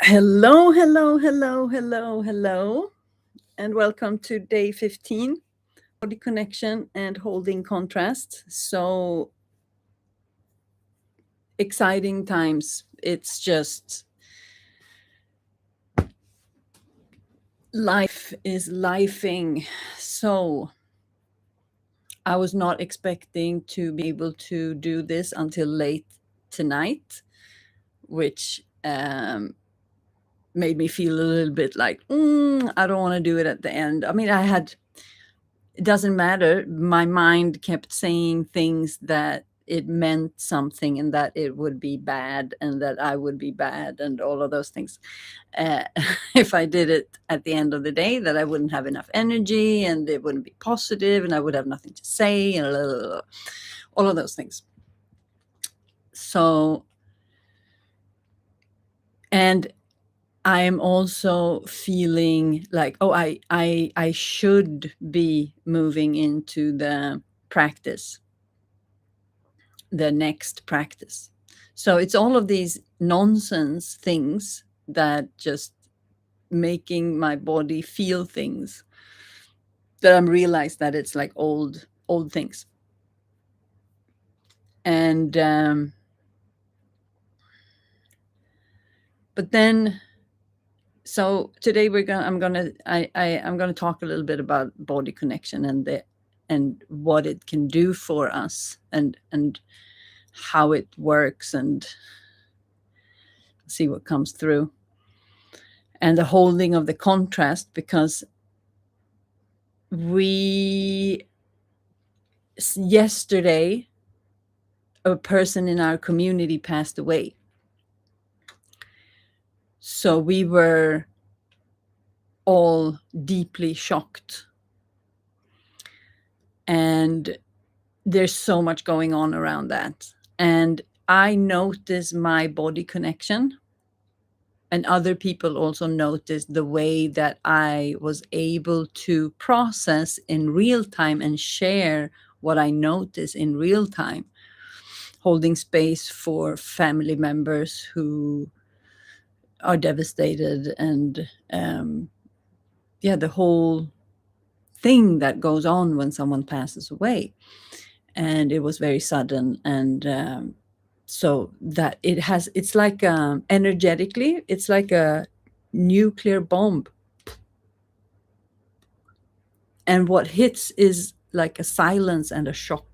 Hello, hello, hello, hello, hello, and welcome to day 15, body connection and holding contrast. So exciting times. It's just life is lifing. So I was not expecting to be able to do this until late tonight, which made me feel a little bit like, I don't want to do it at the end. I mean, it doesn't matter. My mind kept saying things that it meant something and that it would be bad and that I would be bad and all of those things. Uh, if I did it at the end of the day, that I wouldn't have enough energy and it wouldn't be positive and I would have nothing to say and all of those things. So, and I'm also feeling like, I should be moving into the practice, the next practice. So it's all of these nonsense things that just making my body feel things that I'm realized that it's like old things. And but then so today I'm gonna talk a little bit about body connection and what it can do for us and how it works and see what comes through. And the holding of the contrast, because yesterday a person in our community passed away. So we were all deeply shocked. And there's so much going on around that. And I notice my body connection. And other people also noticed the way that I was able to process in real time and share what I notice in real time, holding space for family members who are devastated and the whole thing that goes on when someone passes away. And it was very sudden. And so that it's like energetically, it's like a nuclear bomb. And what hits is like a silence and a shock,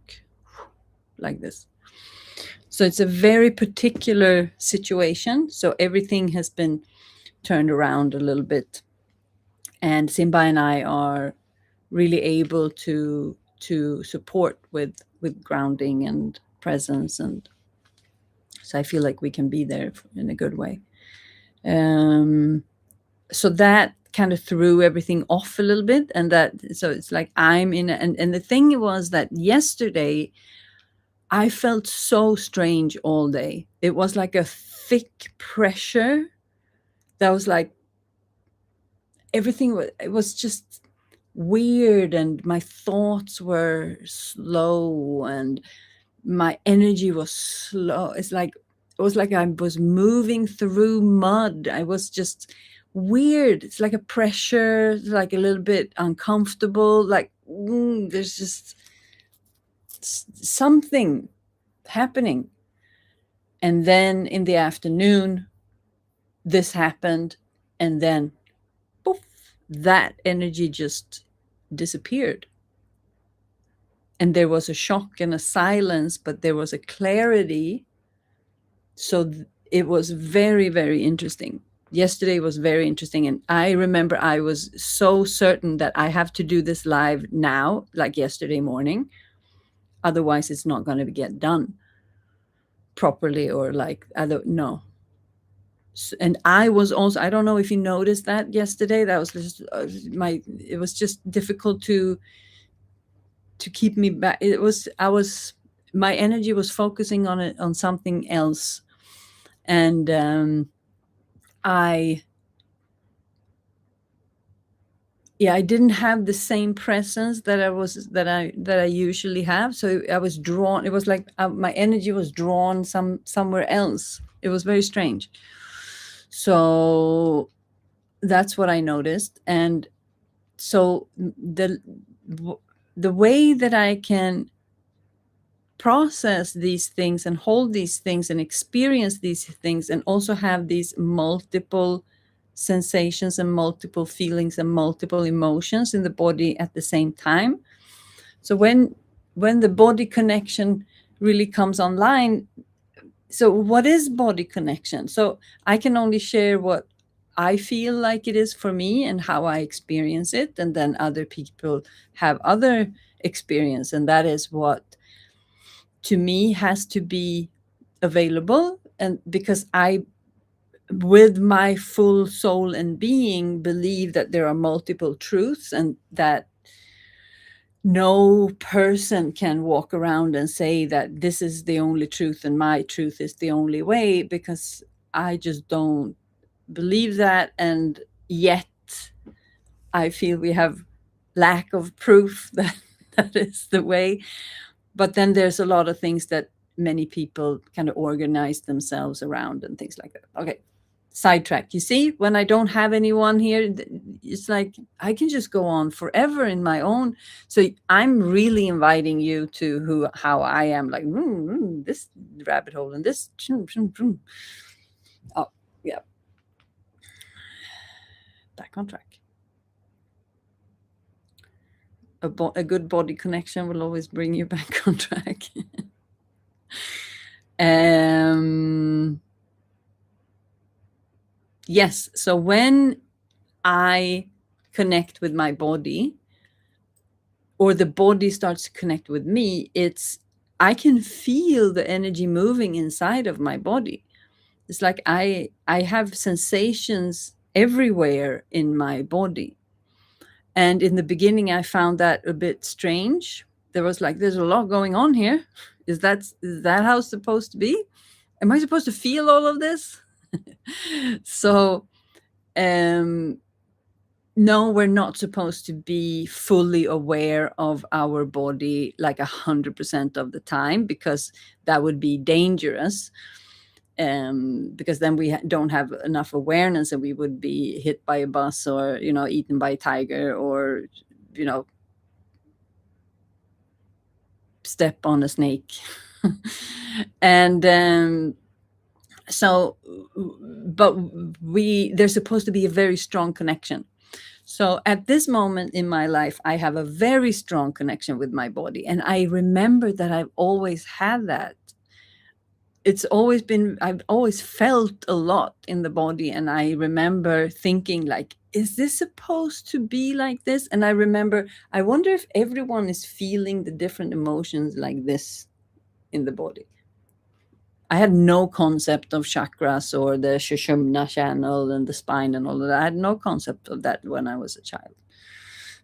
like this. So it's a very particular situation. So everything has been turned around a little bit. And Simba and I are really able to support with grounding and presence, and so I feel like we can be there in a good way. So that kind of threw everything off a little bit, and so it's like I'm in, and the thing was that yesterday I felt so strange all day. It was like a thick pressure that was like it was just weird, and my thoughts were slow and my energy was slow. It was like I was moving through mud. I was just weird. It's like a pressure, like a little bit uncomfortable, like there's just something happening. And then in the afternoon, this happened, and then poof, that energy just disappeared. And there was a shock and a silence, but there was a clarity. So it was very, very interesting. Yesterday was very interesting. And I remember I was so certain that I have to do this live now, like yesterday morning. Otherwise, it's not going to get done properly, or like, I don't know. And I was also, I don't know if you noticed that yesterday, that was just it was just difficult to keep me back. My energy was focusing on something else. And I didn't have the same presence that I usually have. So I was drawn. It was like my energy was drawn somewhere else. It was very strange. So that's what I noticed. And so the way that I can process these things and hold these things and experience these things and also have these multiple sensations and multiple feelings and multiple emotions in the body at the same time. So when the body connection really comes online, so what is body connection? So I can only share what I feel like it is for me and how I experience it, and then other people have other experience, and that is what to me has to be available. And because I, with my full soul and being, believe that there are multiple truths, and that no person can walk around and say that this is the only truth and my truth is the only way, because I just don't believe that. And yet I feel we have lack of proof that that is the way. But then there's a lot of things that many people kind of organize themselves around and things like that. Okay, sidetrack. You see, when I don't have anyone here, it's like I can just go on forever in my own. So I'm really inviting you to how I am, like this rabbit hole and this. Oh, yeah. Back on track. A good body connection will always bring you back on track. Yes. So when I connect with my body, or the body starts to connect with me, I can feel the energy moving inside of my body. It's like I have sensations everywhere in my body. And in the beginning, I found that a bit strange. There's a lot going on here. Is that how it's supposed to be? Am I supposed to feel all of this? So, no, we're not supposed to be fully aware of our body like 100% of the time, because that would be dangerous. Because then we don't have enough awareness, and we would be hit by a bus, or eaten by a tiger, or you know step on a snake. And so, but there's supposed to be a very strong connection. So at this moment in my life, I have a very strong connection with my body, and I remember that I've always had that. I've always felt a lot in the body, and I remember thinking, like, is this supposed to be like this? And I wonder if everyone is feeling the different emotions like this in the body. I had no concept of chakras or the Shushumna channel and the spine and all of that. I had no concept of that when I was a child,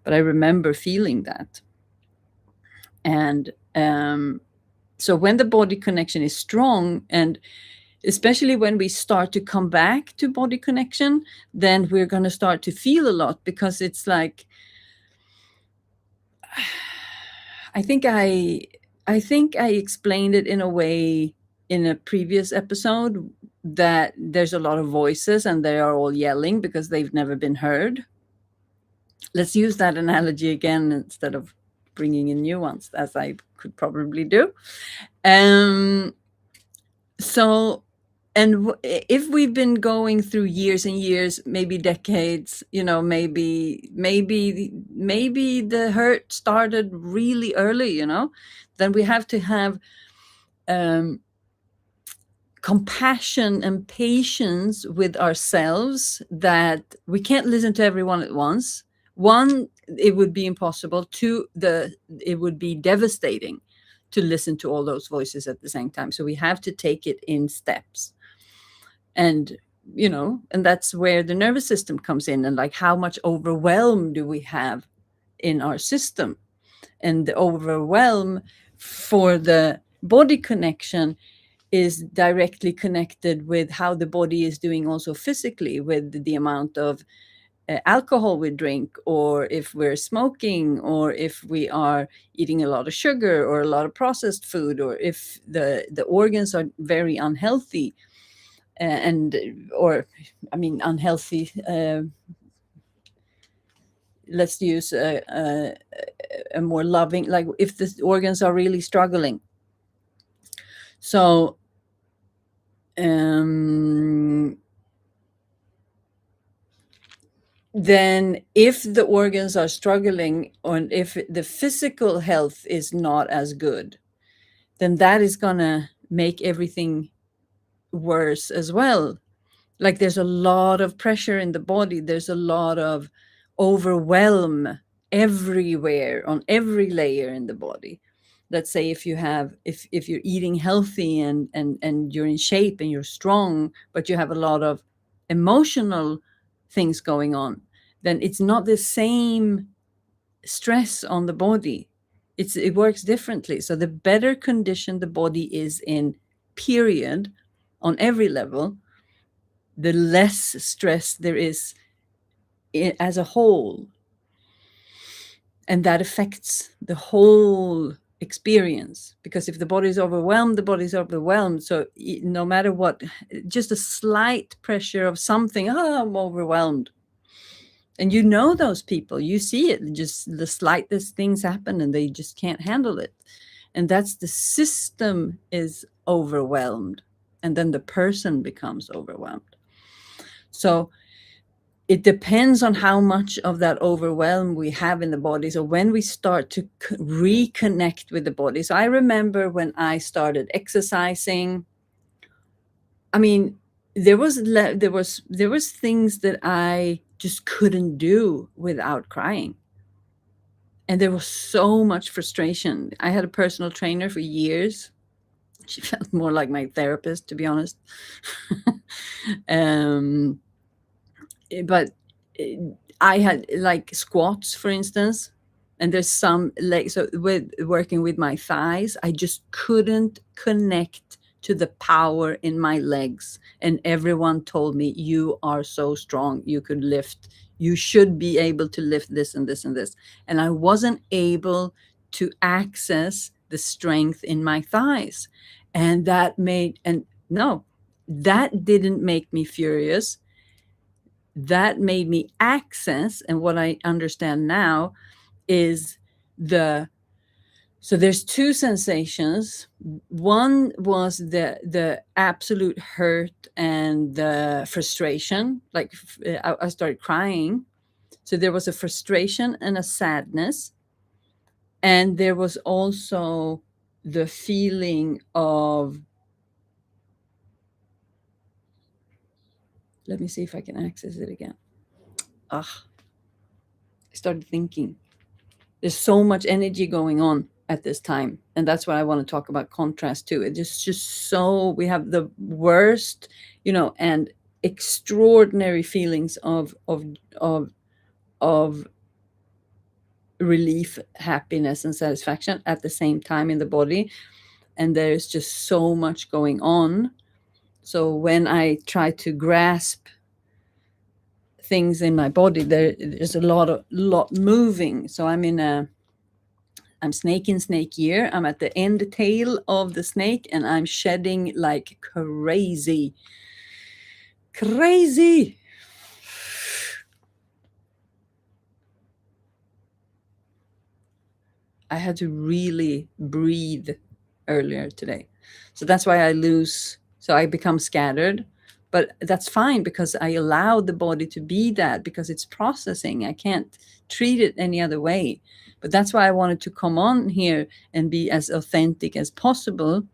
but I remember feeling that. And so when the body connection is strong, and especially when we start to come back to body connection, then we're going to start to feel a lot, because it's like, I think I explained it in a way in a previous episode, that there's a lot of voices and they are all yelling because they've never been heard. Let's use that analogy again instead of bringing in new ones, as I could probably do. So, and if we've been going through years and years, maybe decades, maybe the hurt started really early, then we have to have compassion and patience with ourselves, that we can't listen to everyone at once. One, it would be impossible. Two, it would be devastating to listen to all those voices at the same time. So we have to take it in steps. And and that's where the nervous system comes in, and like, how much overwhelm do we have in our system? And the overwhelm for the body connection is directly connected with how the body is doing also physically, with the amount of alcohol we drink, or if we're smoking, or if we are eating a lot of sugar or a lot of processed food, or if the organs are very unhealthy. and or I mean unhealthy. Let's use a more loving, like if the organs are really struggling. So then if the organs are struggling, or if the physical health is not as good, then that is going to make everything worse as well. Like there's a lot of pressure in the body, there's a lot of overwhelm everywhere on every layer in the body. Let's say if you have, if you're eating healthy and you're in shape and you're strong, but you have a lot of emotional things going on, then it's not the same stress on the body. It works differently. So the better condition the body is in, period, on every level, the less stress there is as a whole. And that affects the whole experience, because if the body is overwhelmed, the body is overwhelmed. So no matter what, just a slight pressure of something, I'm overwhelmed. And you know those people, you see it, just the slightest things happen and they just can't handle it. And that's the system is overwhelmed. And then the person becomes overwhelmed. So it depends on how much of that overwhelm we have in the body. So when we start to reconnect with the body. So I remember when I started exercising, I mean, there was things that I just couldn't do without crying. And there was so much frustration. I had a personal trainer for years. She felt more like my therapist, to be honest. But I had like squats, for instance, and there's some like, so with working with my thighs, I just couldn't connect to the power in my legs. And everyone told me, you are so strong, you could lift, you should be able to lift this and this and this. And I wasn't able to access the strength in my thighs. And that didn't make me furious. That made me access, and what I understand now is so there's two sensations. One was the absolute hurt and the frustration, like I started crying. So there was a frustration and a sadness, and there was also the feeling of, let me see if I can access it again. I started thinking. There's so much energy going on at this time. And that's what I want to talk about, contrast too. It's just so, we have the worst, and extraordinary feelings of relief, happiness, and satisfaction at the same time in the body. And there's just so much going on. So when I try to grasp things in my body, there's a lot moving. So I'm snake in snake year. I'm at the end tail of the snake, and I'm shedding like crazy. I had to really breathe earlier today. So that's why so I become scattered. But that's fine, because I allow the body to be that, because it's processing. I can't treat it any other way. But that's why I wanted to come on here and be as authentic as possible,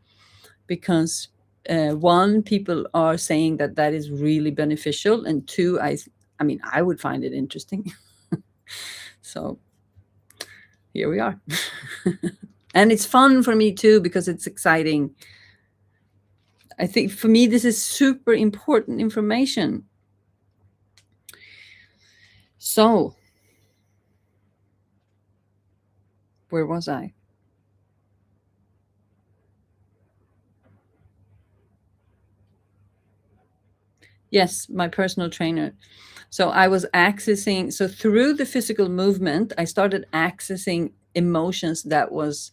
because one, people are saying that is really beneficial, and two, I mean, I would find it interesting. So here we are. And it's fun for me too, because it's exciting. I think for me, this is super important information. So, where was I? Yes, my personal trainer. So I was accessing, so through the physical movement, I started accessing emotions that was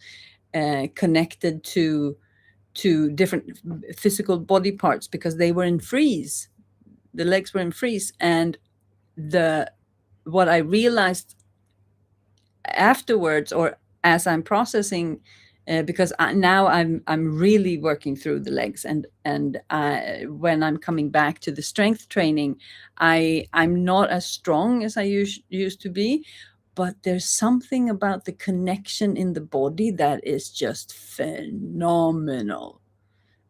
connected to to different physical body parts because they were in freeze. The legs were in freeze, and the what I realized afterwards, or as I'm processing, because now I'm really working through the legs, and when I'm coming back to the strength training, I'm not as strong as I used to be, but there's something about the connection in the body that is just phenomenal.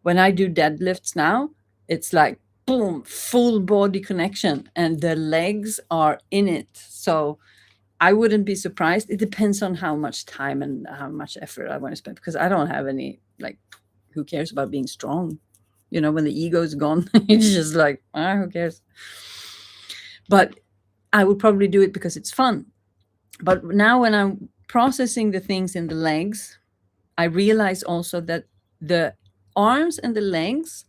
When I do deadlifts now, it's like boom, full body connection, and the legs are in it. So I wouldn't be surprised. It depends on how much time and how much effort I want to spend, because I don't have any, like, who cares about being strong? You know, when the ego is gone, it's just like, who cares? But I would probably do it because it's fun. But now when I'm processing the things in the legs, I realize also that the arms and the legs,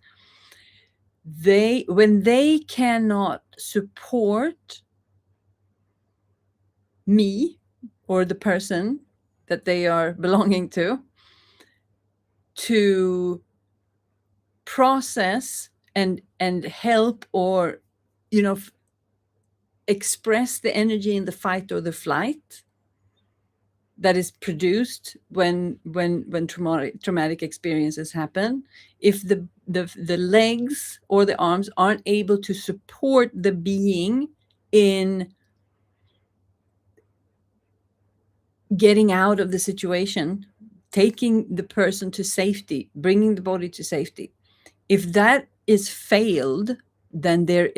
when they cannot support me or the person that they are belonging to process and help, or express the energy in the fight or the flight that is produced when traumatic experiences happen. If the legs or the arms aren't able to support the being in getting out of the situation, taking the person to safety, bringing the body to safety, if that is failed, then there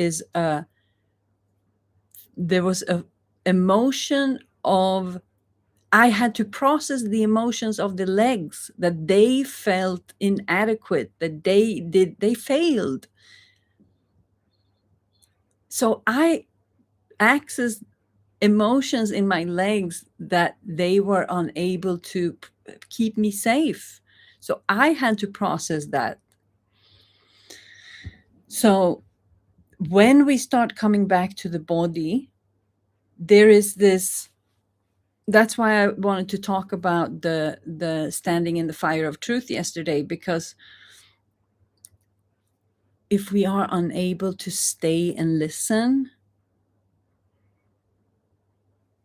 was a emotion of, I had to process the emotions of the legs, that they felt inadequate, that they failed. So I accessed emotions in my legs that they were unable to keep me safe. So I had to process that. So when we start coming back to the body, there is this, that's why I wanted to talk about the standing in the fire of truth yesterday, because if we are unable to stay and listen,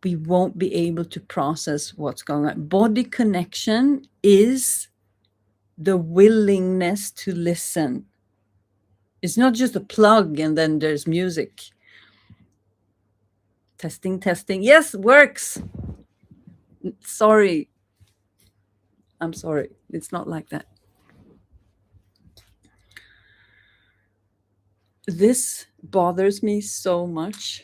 we won't be able to process what's going on. Body connection is the willingness to listen. It's not just a plug and then there's music. Testing, testing. Yes, works. Sorry. I'm sorry. It's not like that. This bothers me so much.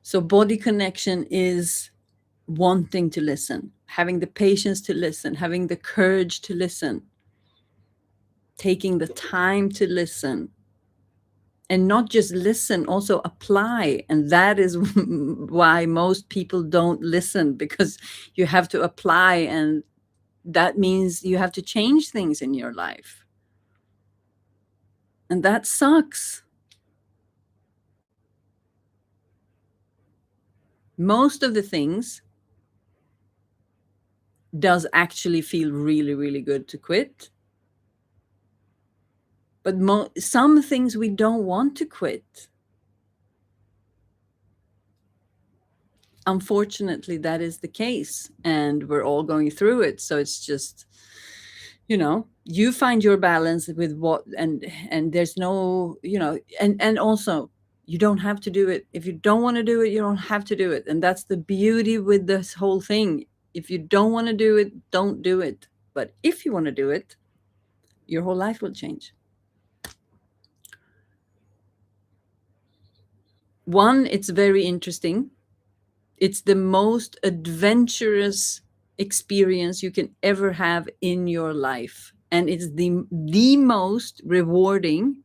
So body connection is wanting to listen, having the patience to listen, having the courage to listen, taking the time to listen, and not just listen, also apply. And that is why most people don't listen, because you have to apply, and that means you have to change things in your life. And that sucks. Most of the things does actually feel really, really good to quit. But some things we don't want to quit. Unfortunately, that is the case, and we're all going through it. So it's just, you find your balance with what, and there's no, and also you don't have to do it. If you don't want to do it, you don't have to do it. And that's the beauty with this whole thing. If you don't want to do it, don't do it. But if you want to do it, your whole life will change. One, it's very interesting. It's the most adventurous experience you can ever have in your life. And it's the most rewarding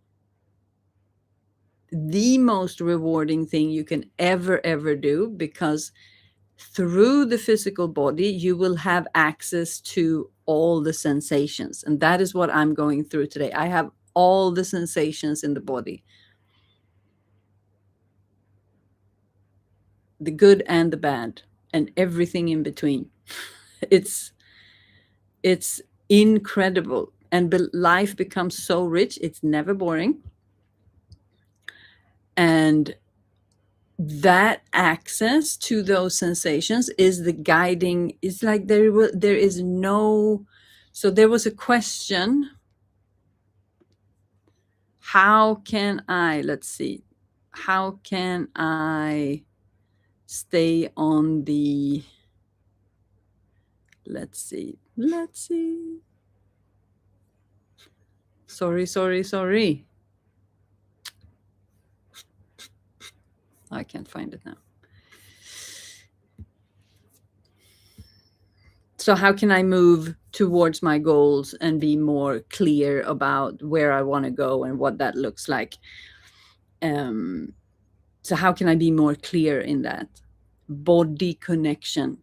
thing you can ever do, because through the physical body, you will have access to all the sensations. And that is what I'm going through today. I have all the sensations in the body, the good and the bad, and everything in between. It's it's incredible, and life becomes so rich. It's never boring, and that access to those sensations is the guiding. It's like there is no. So there was a question: how can I? Let's see. How can I stay on the? Let's see. Let's see. Sorry. I can't find it now. So how can I move towards my goals and be more clear about where I want to go and what that looks like? So how can I be more clear in that? Body connection.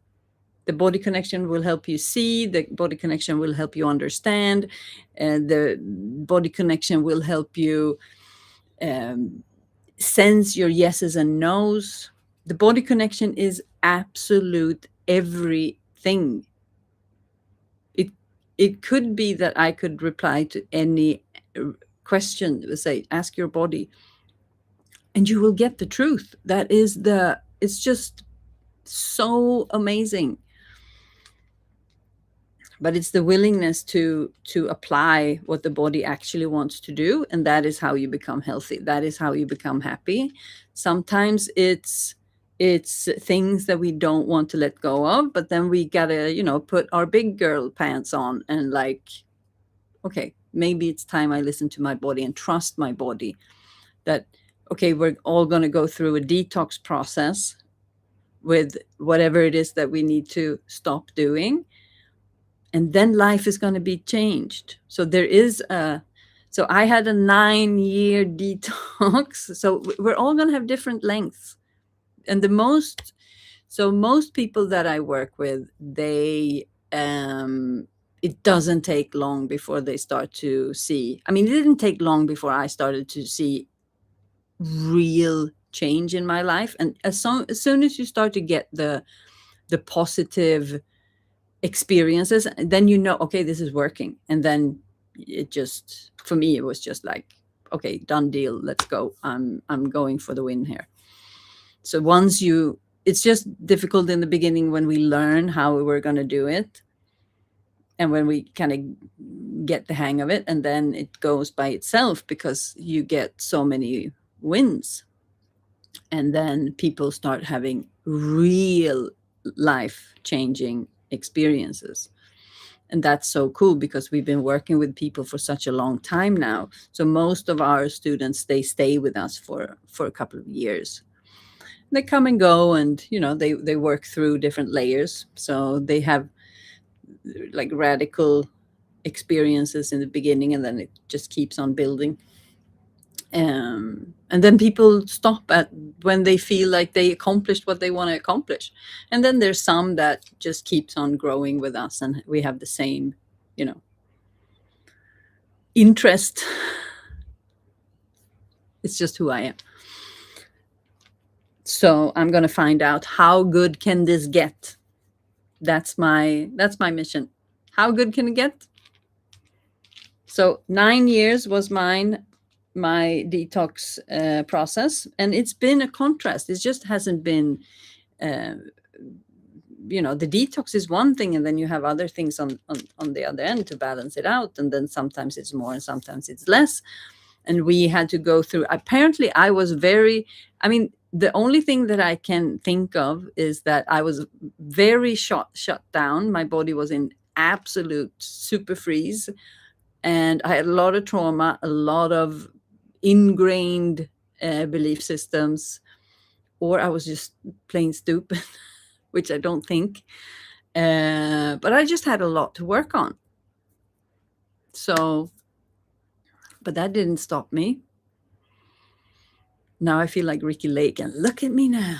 The body connection will help you see. The body connection will help you understand. And the body connection will help you sense your yeses and nos. The body connection is absolute everything. It could be that I could reply to any question, say, ask your body, and you will get the truth. It's just so amazing. But it's the willingness to apply what the body actually wants to do, and that is how you become healthy. That is how you become happy. Sometimes it's things that we don't want to let go of, but then we gotta, put our big girl pants on and like, okay, maybe it's time I listen to my body and trust my body that, okay, we're all going to go through a detox process with whatever it is that we need to stop doing. And then life is going to be changed. So so I had a 9-year detox. So we're all going to have different lengths. And most people that I work with, it doesn't take long before they start to see. I mean, it didn't take long before I started to see real change in my life. And as soon as you start to get the positive experiences, then okay, this is working. And then for me, it was just like, okay, done deal, let's go. I'm going for the win here. So it's just difficult in the beginning when we learn how we're going to do it, and when we kind of get the hang of it, and then it goes by itself because you get so many wins. And then people start having real life changing experiences. And that's so cool because we've been working with people for such a long time now. So most of our students, they stay with us for a couple of years. They come and go, and they work through different layers. So they have like radical experiences in the beginning, and then it just keeps on building. And then people stop at when they feel like they accomplished what they want to accomplish. And then there's some that just keeps on growing with us, and we have the same, interest. It's just who I am. So I'm going to find out, how good can this get? That's my mission. How good can it get? So 9 years was my detox process, and it's been a contrast. It just hasn't been, the detox is one thing, and then you have other things on the other end to balance it out, and then sometimes it's more and sometimes it's less. And we had to go through. Apparently, the only thing that I can think of is that I was very shut down. My body was in absolute super freeze. And I had a lot of trauma, a lot of ingrained belief systems, or I was just plain stupid, which I don't think. But I just had a lot to work on. So, but that didn't stop me. Now I feel like Ricky Lake, and look at me now.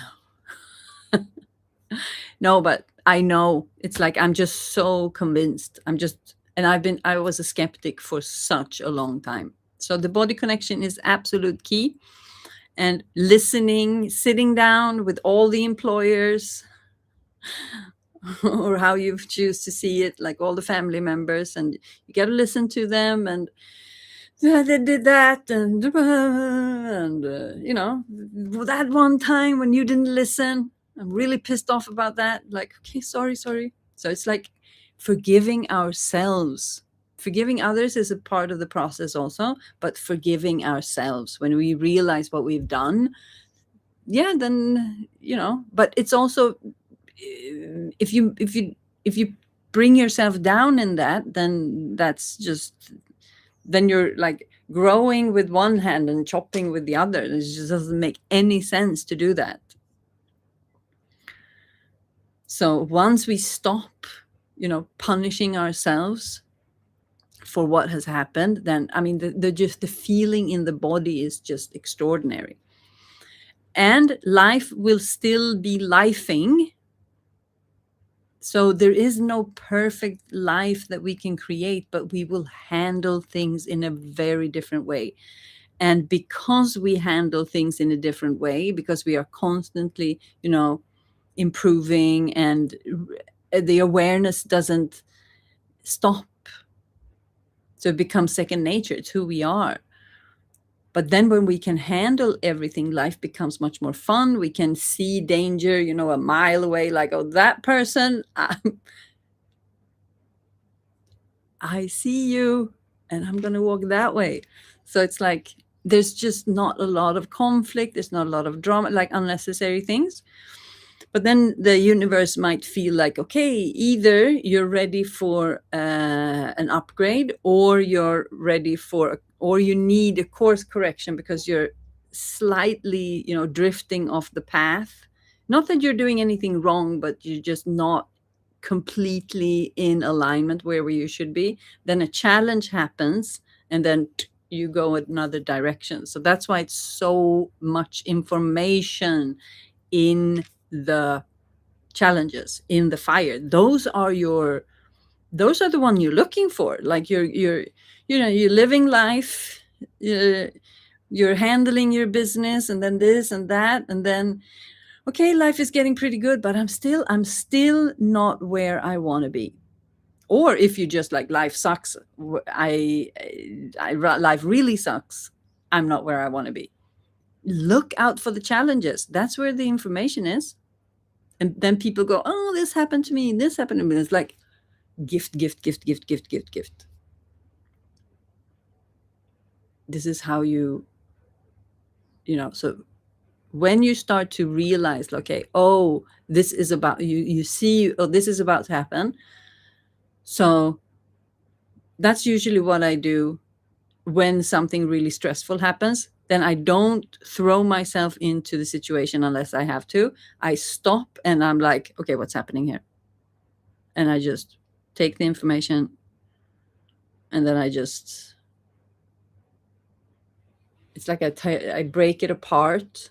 No, but I know it's like I'm just so convinced. I was a skeptic for such a long time. So the body connection is absolute key. And listening, sitting down with all the employers, or how you choose to see it, like all the family members, and you got to listen to them. And yeah, they did that, and that one time when you didn't listen, I'm really pissed off about that. Like, okay, sorry, sorry. So it's like forgiving ourselves. Forgiving others is a part of the process also, but forgiving ourselves when we realize what we've done. Yeah, then but it's also, if you bring yourself down in that, then that's just, then you're like growing with one hand and chopping with the other. It just doesn't make any sense to do that. So once we stop, punishing ourselves for what has happened, then I mean the feeling in the body is just extraordinary. And life will still be lifing. So there is no perfect life that we can create, but we will handle things in a very different way. And because we handle things in a different way, because we are constantly, improving, and the awareness doesn't stop. So it becomes second nature. It's who we are. But then when we can handle everything, life becomes much more fun. We can see danger, a mile away, like, oh, that person, I see you, and I'm going to walk that way. So it's like there's just not a lot of conflict. There's not a lot of drama, like unnecessary things. But then the universe might feel like, okay, either you're ready for an upgrade, or you're ready for, or you need a course correction because you're slightly, drifting off the path. Not that you're doing anything wrong, but you're just not completely in alignment where you should be. Then a challenge happens, and then you go another direction. So that's why it's so much information in the challenges, in the fire. Those are the one you're looking for. Like you're living life, you're handling your business, and then this and that, and then, okay, life is getting pretty good, but I'm still not where I want to be. Or if you just like, life sucks, life really sucks, I'm not where I want to be. Look out for the challenges. That's where the information is. And then people go, oh, this happened to me, this happened to me. It's like gift, gift, gift, gift, gift, gift, gift. This is how so when you start to realize, okay, oh, this is about you see, oh, this is about to happen. So that's usually what I do when something really stressful happens. Then I don't throw myself into the situation unless I have to. I stop and I'm like, okay, what's happening here? And I just take the information, and then it's like I break it apart,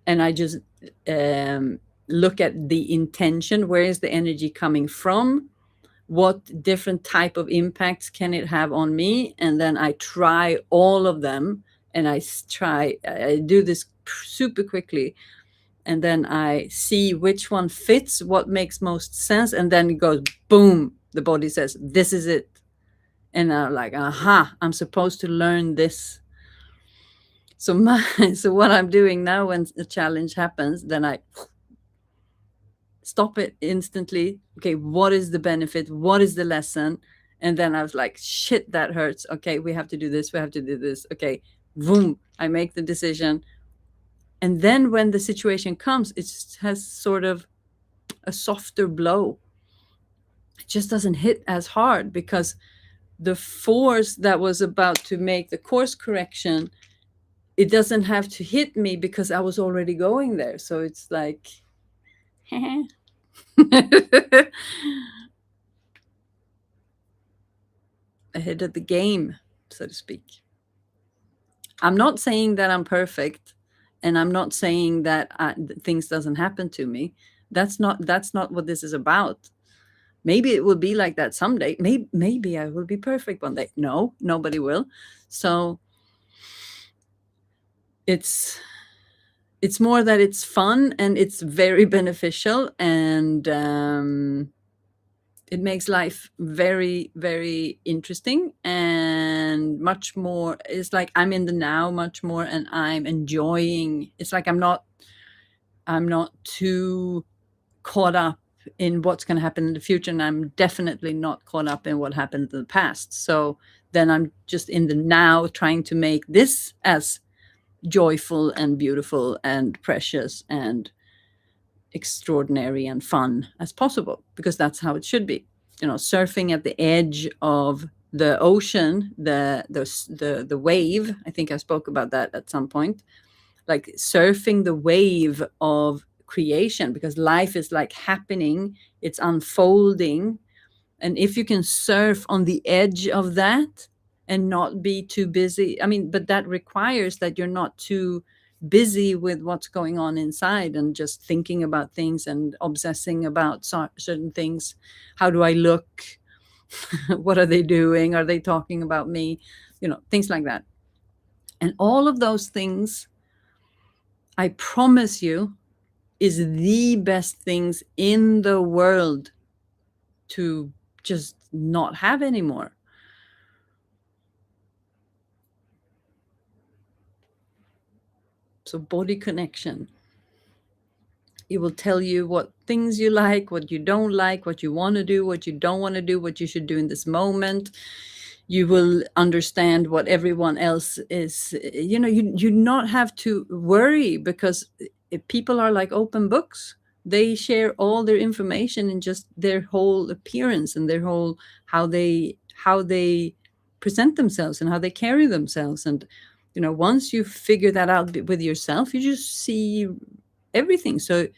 and I just look at the intention. Where is the energy coming from? What different type of impacts can it have on me? And then I try all of them, and I do this super quickly, and then I see which one fits, what makes most sense, and then it goes boom. The body says, "This is it," and I'm like, "Aha! I'm supposed to learn this." So so what I'm doing now when a challenge happens, then I stop it instantly. Okay, what is the benefit? What is the lesson? And then I was like, shit, that hurts. Okay, we have to do this. We have to do this. Okay, boom, I make the decision. And then when the situation comes, it just has sort of a softer blow. It just doesn't hit as hard, because the force that was about to make the course correction, it doesn't have to hit me because I was already going there. So it's like, ahead of the game, so to speak. I'm not saying that I'm perfect, and I'm not saying that things doesn't happen to me. That's not what this is about. Maybe it will be like that someday. Maybe I will be perfect one day. No, nobody will. So it's it's more that it's fun and it's very beneficial, and it makes life very, very interesting and much more. It's like I'm in the now much more, and I'm enjoying. It's like I'm not too caught up in what's going to happen in the future, and I'm definitely not caught up in what happened in the past. So then I'm just in the now, trying to make this as joyful and beautiful and precious and extraordinary and fun as possible, because that's how it should be. Surfing at the edge of the ocean, the wave. I think I spoke about that at some point. Like surfing the wave of creation, because life is like happening, it's unfolding. And if you can surf on the edge of that and not be too busy, I mean, but that requires that you're not too busy with what's going on inside and just thinking about things and obsessing about certain things. How do I look? What are they doing? Are they talking about me? Things like that. And all of those things, I promise you, is the best things in the world to just not have anymore. So body connection. It will tell you what things you like, what you don't like, what you want to do, what you don't want to do, what you should do in this moment. You will understand what everyone else is. You not have to worry, because if people are like open books. They share all their information in just their whole appearance and their whole how they present themselves and how they carry themselves. And once you figure that out with yourself, you just see everything. So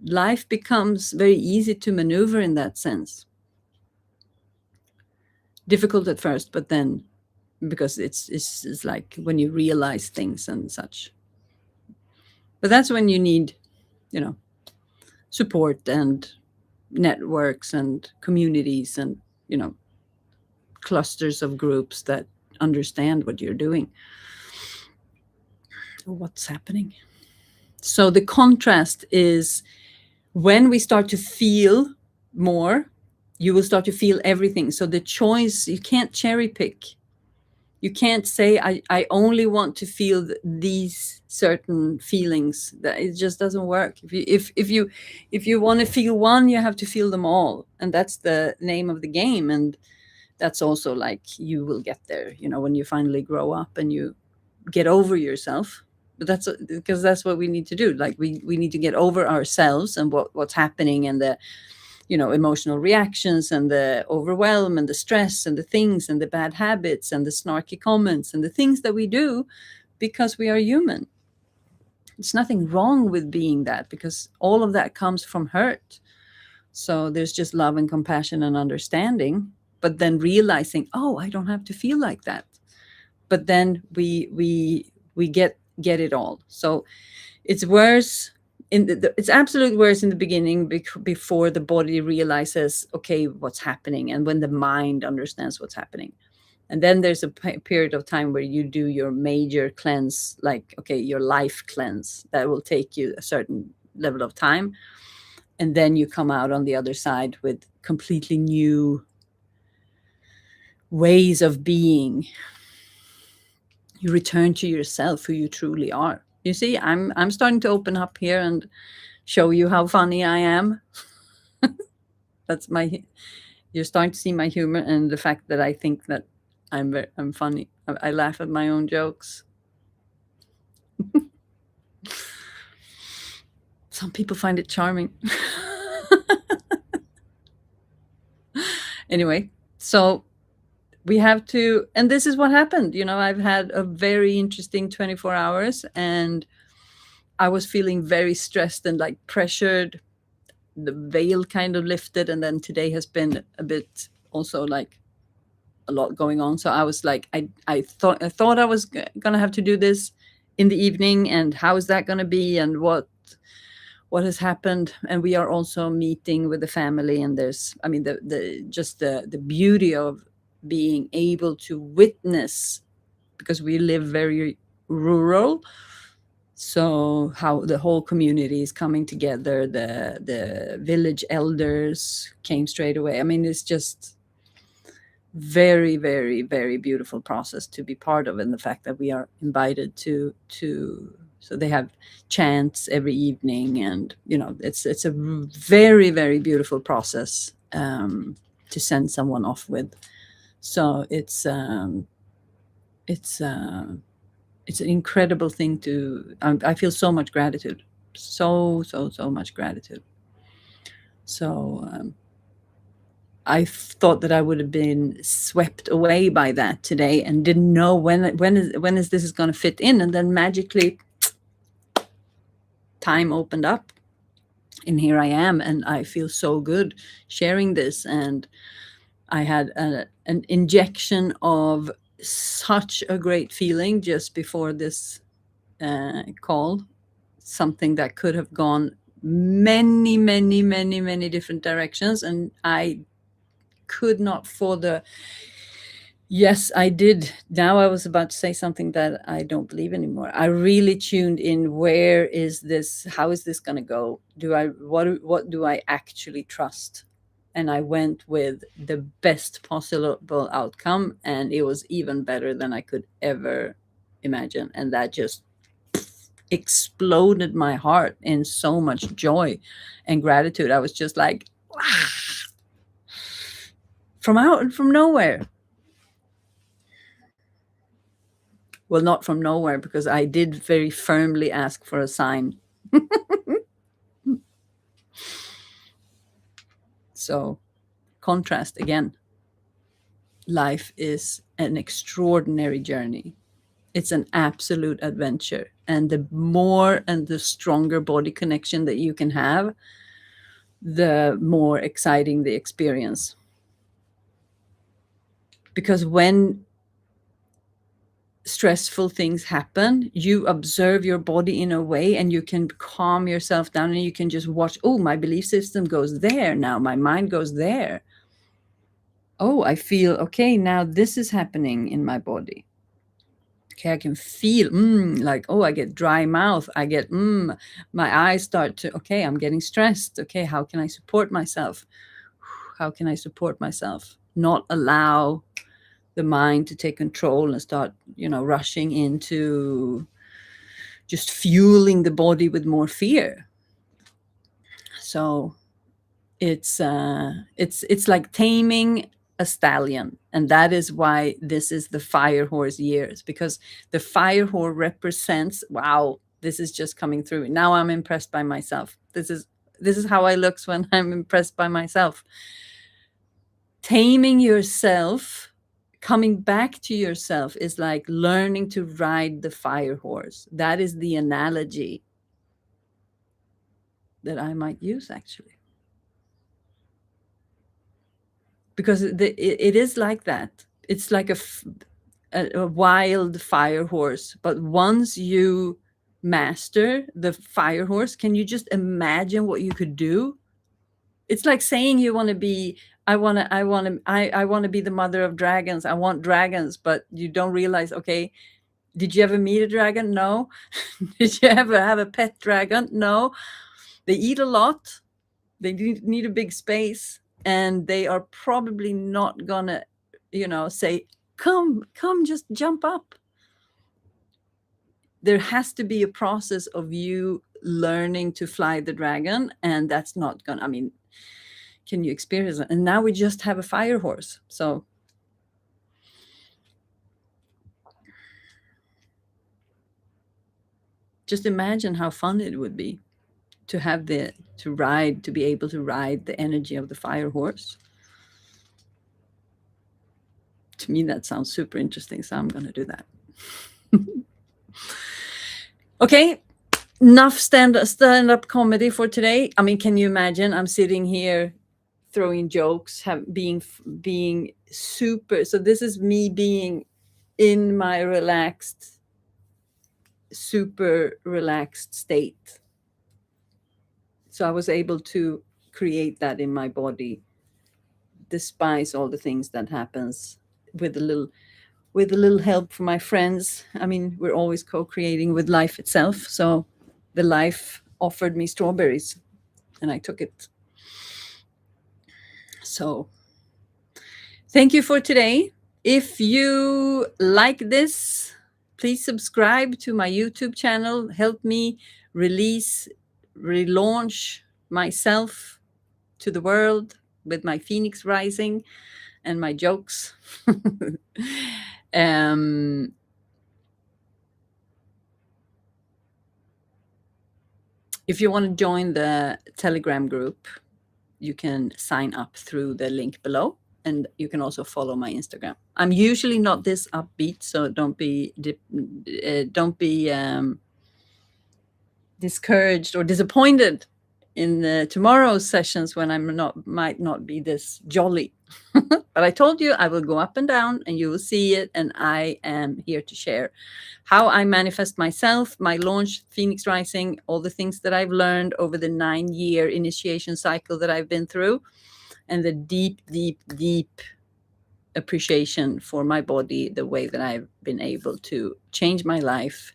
life becomes very easy to maneuver in that sense. Difficult at first, but then, because it's like when you realize things and such. But that's when you need, support and networks and communities and, clusters of groups that understand what you're doing, what's happening. So the contrast is, when we start to feel more, you will start to feel everything. So the choice, you can't cherry pick. You can't say, I only want to feel these certain feelings. That it just doesn't work. If you want to feel one, you have to feel them all, and that's the name of the game. And that's also like, you will get there, when you finally grow up and you get over yourself. But that's because that's what we need to do. Like we need to get over ourselves and what's happening, and the emotional reactions and the overwhelm and the stress and the things and the bad habits and the snarky comments and the things that we do, because we are human. There's nothing wrong with being that, because all of that comes from hurt. So there's just love and compassion and understanding, but then realizing, oh, I don't have to feel like that. But then we get it all. So it's worse it's absolute worse in the beginning, before the body realizes, okay, what's happening, and when the mind understands what's happening. And then there's a period of time where you do your major cleanse, like, okay, your life cleanse, that will take you a certain level of time. And then you come out on the other side with completely new ways of being. You return to yourself, who you truly are. You see, I'm starting to open up here and show you how funny I am. You're starting to see my humor, and the fact that I think that I'm funny. I laugh at my own jokes. Some people find it charming. Anyway, so we have to, and this is what happened. I've had a very interesting 24 hours, and I was feeling very stressed and like pressured. The veil kind of lifted, and then today has been a bit also like a lot going on. So I was like, I thought I was gonna have to do this in the evening, and how is that gonna be, and what what has happened. And we are also meeting with the family, and there's, I mean, the just the beauty of being able to witness, because we live very rural, so how the whole community is coming together, the village elders came straight away. I mean, it's just very, very, very beautiful process to be part of, and the fact that we are invited to so they have chants every evening, and it's a very, very beautiful process to send someone off with. So it's it's an incredible thing to, I feel so much gratitude, so much gratitude. So I thought that I would have been swept away by that today, and didn't know when is this is going to fit in, and then magically time opened up, and here I am, and I feel so good sharing this. And I had an injection of such a great feeling just before this call, something that could have gone many, many, many, many different directions, and I could not for the yes, I did. Now I was about to say something that I don't believe anymore. I really tuned in. Where is this? How is this going to go? What do I actually trust? And I went with the best possible outcome, and it was even better than I could ever imagine. And that just exploded my heart in so much joy and gratitude. I was just like, from nowhere. Well, not from nowhere, because I did very firmly ask for a sign. So, contrast again. Life is an extraordinary journey. It's an absolute adventure. And the more and the stronger body connection that you can have, the more exciting the experience. Because when stressful things happen, you observe your body in a way, and you can calm yourself down, and you can just watch, oh, my belief system goes there now, my mind goes there. Oh, I feel okay, now this is happening in my body. Okay, I can feel like, oh, I get dry mouth, I get my eyes start to, okay, I'm getting stressed. Okay, how can I support myself? How can I support myself? Not allow the mind to take control and start, rushing into just fueling the body with more fear. So it's like taming a stallion, and that is why this is the fire horse years, because the fire horse represents, wow, this is just coming through. Now I'm impressed by myself. This is how I looks when I'm impressed by myself. Taming yourself, coming back to yourself, is like learning to ride the fire horse. That is the analogy that I might use, actually. Because it is like that. It's like a wild fire horse. But once you master the fire horse, can you just imagine what you could do? It's like saying you want to be, I want to be the mother of dragons. I want dragons, but you don't realize, okay, did you ever meet a dragon? No. Did you ever have a pet dragon? No. They eat a lot. They need a big space, and they are probably not gonna, say, come, just jump up. There has to be a process of you learning to fly the dragon, and that's not gonna, I mean, can you experience it? And now we just have a fire horse. So just imagine how fun it would be to have to be able to ride the energy of the fire horse. To me, that sounds super interesting, so I'm going to do that. Okay, enough stand-up comedy for today. I mean, can you imagine? I'm sitting here throwing jokes, being super. So this is me being in my super relaxed state. So I was able to create that in my body despite all the things that happens, with a little help from my friends. I mean, we're always co-creating with life itself. So the life offered me strawberries and I took it. So thank you for today. If you like this, please subscribe to my YouTube channel. Help me relaunch myself to the world with my Phoenix Rising and my jokes. um, if you want to join the Telegram group, you can sign up through the link below, and you can also follow my Instagram. I'm usually not this upbeat, so don't be discouraged or disappointed in tomorrow's sessions when might not be this jolly. But I told you I will go up and down and you will see it, and I am here to share how I manifest myself, my launch, Phoenix Rising, all the things that I've learned over the 9-year initiation cycle that I've been through, and the deep, deep, deep appreciation for my body, the way that I've been able to change my life.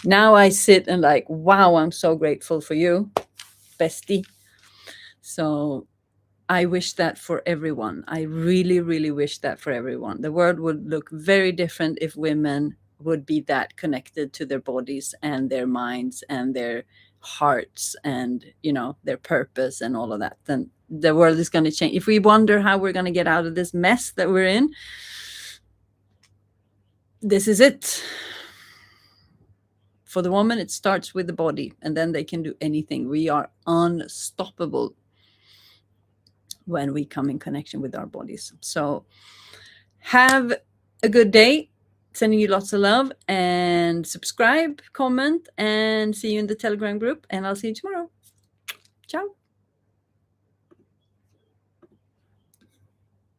Now I sit and like, wow, I'm so grateful for you, bestie. So I wish that for everyone. I really, really wish that for everyone. The world would look very different if women would be that connected to their bodies and their minds and their hearts and, their purpose and all of that. Then the world is going to change. If we wonder how we're going to get out of this mess that we're in, this is it. For the woman, it starts with the body, and then they can do anything. We are unstoppable when we come in connection with our bodies. So have a good day. Sending you lots of love, and subscribe, comment, and see you in the Telegram group. And I'll see you tomorrow. Ciao.